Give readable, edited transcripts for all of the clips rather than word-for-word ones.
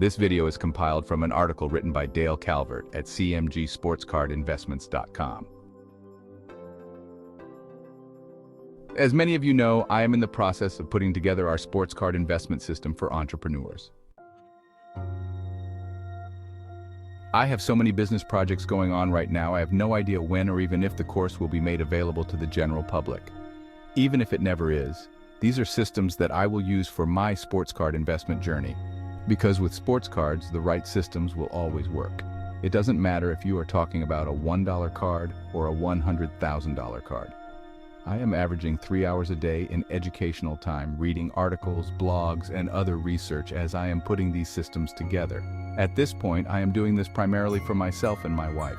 This video is compiled from an article written by Dale Calvert at cmgsportscardinvestments.com. As many of you know, I am in the process of putting together our sports card investment system for entrepreneurs. I have so many business projects going on right now, I have no idea when or even if the course will be made available to the general public. Even if it never is, these are systems that I will use for my sports card investment journey. Because with sports cards, the right systems will always work. It doesn't matter if you are talking about a $1 card or a $100,000 card. I am averaging 3 hours a day in educational time reading articles, blogs, and other research as I am putting these systems together. At this point, I am doing this primarily for myself and my wife.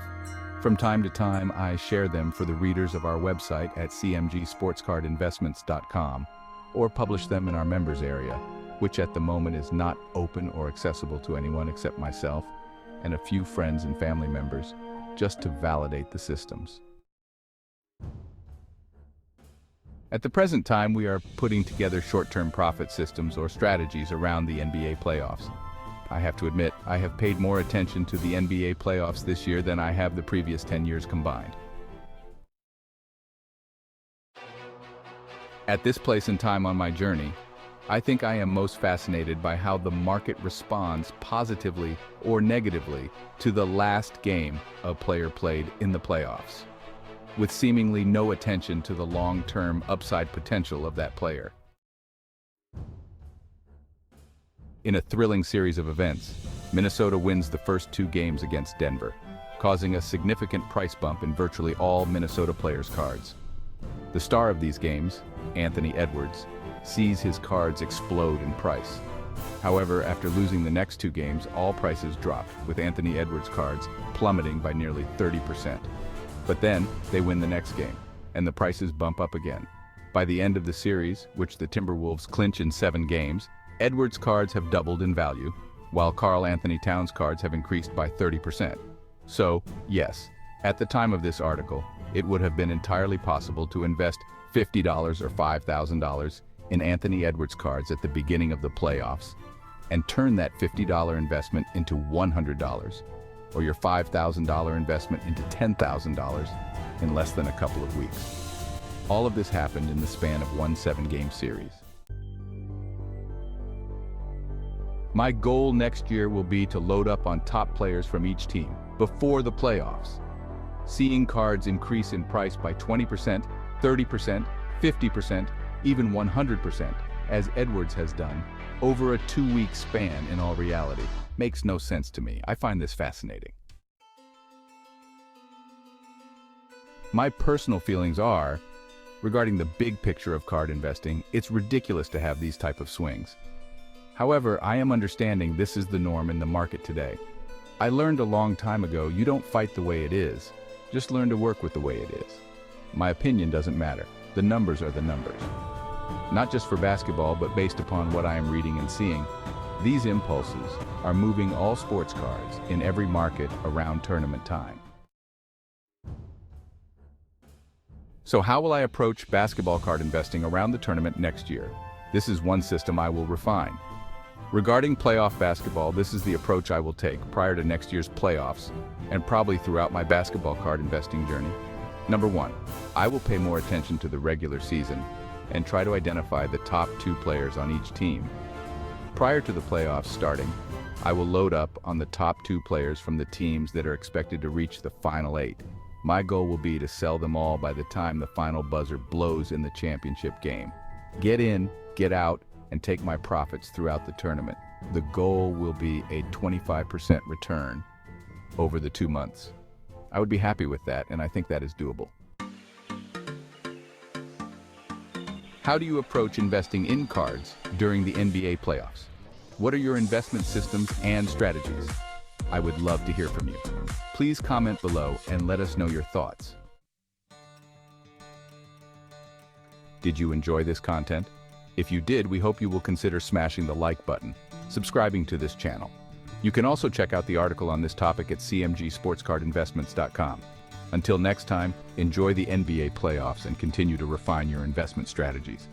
From time to time, I share them for the readers of our website at cmgsportscardinvestments.com or publish them in our members area, which at the moment is not open or accessible to anyone except myself and a few friends and family members, just to validate the systems. At the present time, we are putting together short-term profit systems or strategies around the NBA playoffs. I have to admit, I have paid more attention to the NBA playoffs this year than I have the previous 10 years combined. At this place and time on my journey, I think I am most fascinated by how the market responds positively or negatively to the last game a player played in the playoffs, with seemingly no attention to the long-term upside potential of that player. In a thrilling series of events, Minnesota wins the first 2 games against Denver, causing a significant price bump in virtually all Minnesota players' cards. The star of these games, Anthony Edwards, sees his cards explode in price. However, after losing the next 2 games, all prices dropped, with Anthony Edwards' cards plummeting by nearly 30%. But then, they win the next game, and the prices bump up again. By the end of the series, which the Timberwolves clinch in 7 games, Edwards' cards have doubled in value, while Karl Anthony Towns' cards have increased by 30%. So, yes, at the time of this article, it would have been entirely possible to invest $50 or $5,000 in Anthony Edwards cards at the beginning of the playoffs and turn that $50 investment into $100, or your $5,000 investment into $10,000 in less than a couple of weeks. All of this happened in the span of one 7-game series. My goal next year will be to load up on top players from each team before the playoffs. Seeing cards increase in price by 20%, 30%, 50%, even 100%, as Edwards has done, over a 2-week span in all reality, makes no sense to me. I find this fascinating. My personal feelings are, regarding the big picture of card investing, it's ridiculous to have these type of swings. However, I am understanding this is the norm in the market today. I learned a long time ago, you don't fight the way it is, just learn to work with the way it is. My opinion doesn't matter. The numbers are the numbers. Not just for basketball, but based upon what I am reading and seeing, these impulses are moving all sports cards in every market around tournament time. So how will I approach basketball card investing around the tournament next year? This is one system I will refine. Regarding playoff basketball, this is the approach I will take prior to next year's playoffs and probably throughout my basketball card investing journey. Number 1, I will pay more attention to the regular season and try to identify the top 2 players on each team. Prior to the playoffs starting, I will load up on the top 2 players from the teams that are expected to reach the final 8. My goal will be to sell them all by the time the final buzzer blows in the championship game. Get in, get out, and take my profits throughout the tournament. The goal will be a 25% return over the 2 months. I would be happy with that, and I think that is doable. How do you approach investing in cards during the NBA playoffs? What are your investment systems and strategies? I would love to hear from you. Please comment below and let us know your thoughts. Did you enjoy this content? If you did, we hope you will consider smashing the like button, subscribing to this channel. You can also check out the article on this topic at cmgsportscardinvestments.com. Until next time, enjoy the NBA playoffs and continue to refine your investment strategies.